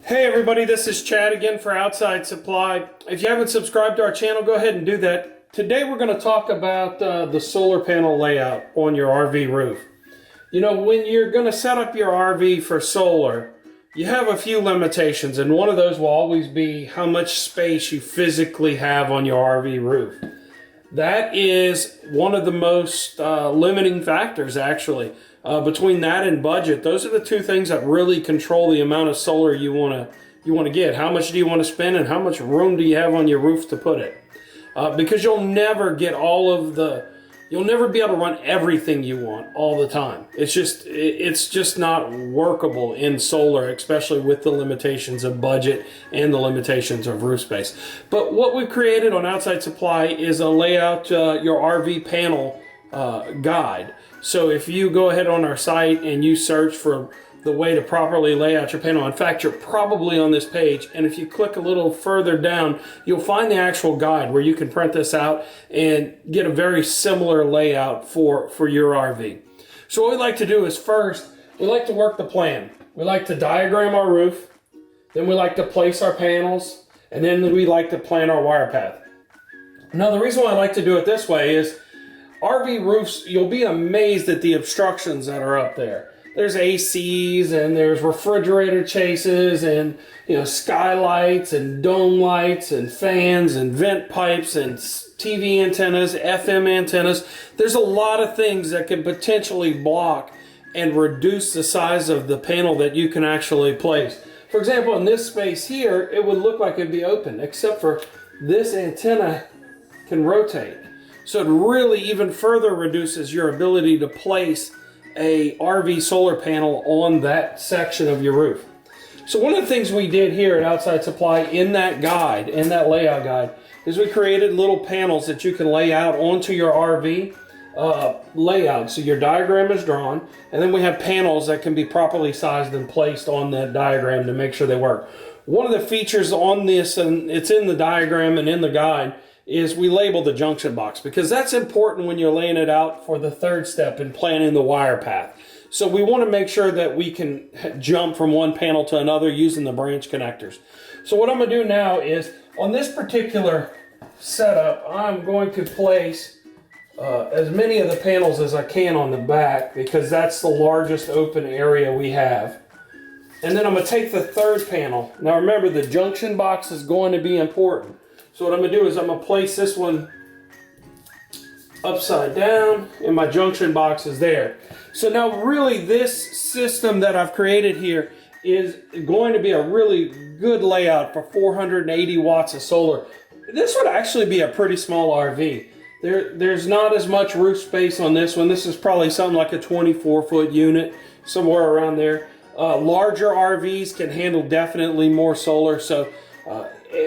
Hey everybody, this is Chad again for Outside Supply. If you haven't subscribed to our channel, go ahead and do that. Today we're going to talk about the solar panel layout on your RV roof. You know, when you're going to set up your RV for solar, you have a few limitations, and one of those will always be how much space you physically have on your RV roof. That is one of the most limiting factors, actually. Between that and budget, those are the two things that really control the amount of solar you want to get. How much do you want to spend, and how much room do you have on your roof to put it? Because you'll never get you'll never be able to run everything you want all the time. It's just not workable in solar, especially with the limitations of budget and the limitations of roof space. But what we've created on Outside Supply is a layout your RV panel guide. So if you go ahead on our site and you search for the way to properly lay out your panel, in fact, you're probably on this page, and if you click a little further down, you'll find the actual guide where you can print this out and get a very similar layout for your RV. So what we like to do is, first, we like to work the plan. We like to diagram our roof, then we like to place our panels, and then we like to plan our wire path. Now, the reason why I like to do it this way is RV roofs, you'll be amazed at the obstructions that are up there. There's ACs and there's refrigerator chases and skylights and dome lights and fans and vent pipes and TV antennas, FM antennas. There's a lot of things that can potentially block and reduce the size of the panel that you can actually place. For example, in this space here, it would look like it'd be open, except for this antenna can rotate. So it really even further reduces your ability to place a RV solar panel on that section of your roof. So one of the things we did here at Outside Supply in that guide, in that layout guide, is we created little panels that you can lay out onto your RV layout. So your diagram is drawn, and then we have panels that can be properly sized and placed on that diagram to make sure they work. One of the features on this, and it's in the diagram and in the guide, is we label the junction box, because that's important when you're laying it out for the third step in planning the wire path. So we want to make sure that we can jump from one panel to another using the branch connectors. So what I'm going to do now is, on this particular setup, I'm going to place as many of the panels as I can on the back, because that's the largest open area we have. And then I'm going to take the third panel. Now remember, the junction box is going to be important. So what I'm going to do is I'm going to place this one upside down, and my junction box is there. So now really this system that I've created here is going to be a really good layout for 480 watts of solar. This would actually be a pretty small RV. There's not as much roof space on this one. This is probably something like a 24-foot unit, somewhere around there. Larger RVs can handle definitely more solar. So.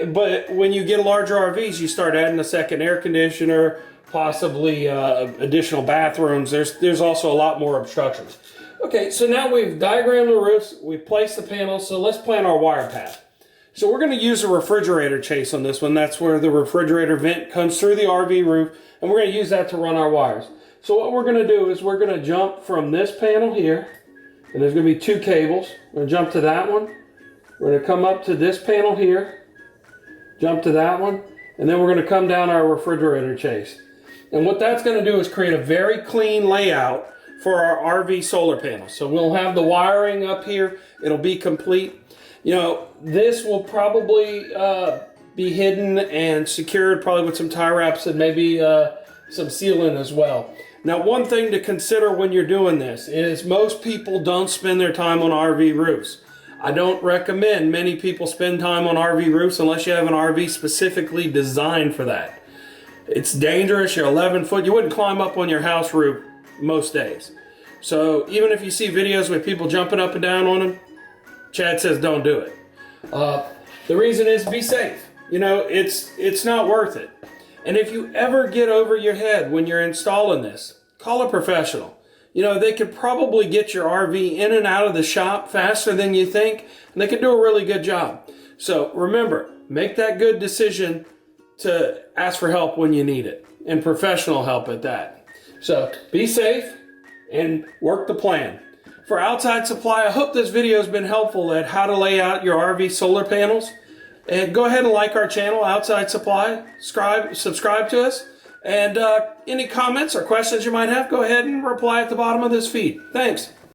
But when you get larger RVs, you start adding a second air conditioner, possibly additional bathrooms. There's also a lot more obstructions. Okay, so now we've diagrammed the roofs, we've placed the panels, so let's plan our wire path. So we're going to use a refrigerator chase on this one. That's where the refrigerator vent comes through the RV roof, and we're going to use that to run our wires. So what we're going to do is we're going to jump from this panel here, and there's going to be two cables. We're going to jump to that one. We're going to come up to this panel here, jump to that one, and then we're going to come down our refrigerator chase. And what that's going to do is create a very clean layout for our RV solar panel. So we'll have the wiring up here. It'll be complete. This will probably be hidden and secured, probably with some tie wraps and maybe some sealant as well. Now, one thing to consider when you're doing this is most people don't spend their time on RV roofs. I don't recommend many people spend time on RV roofs unless you have an RV specifically designed for that. It's dangerous. You're 11 foot. You wouldn't climb up on your house roof most days. So even if you see videos with people jumping up and down on them, Chad says don't do it. The reason is be safe. It's not worth it. And if you ever get over your head when you're installing this, call a professional. They could probably get your RV in and out of the shop faster than you think, and they can do a really good job. So remember, make that good decision to ask for help when you need it, and professional help at that. So be safe and work the plan. for Outside Supply. I hope this video has been helpful at how to lay out your RV solar panels. And go ahead and like our channel, Outside Supply. Subscribe to us. And any comments or questions you might have, go ahead and reply at the bottom of this feed. Thanks.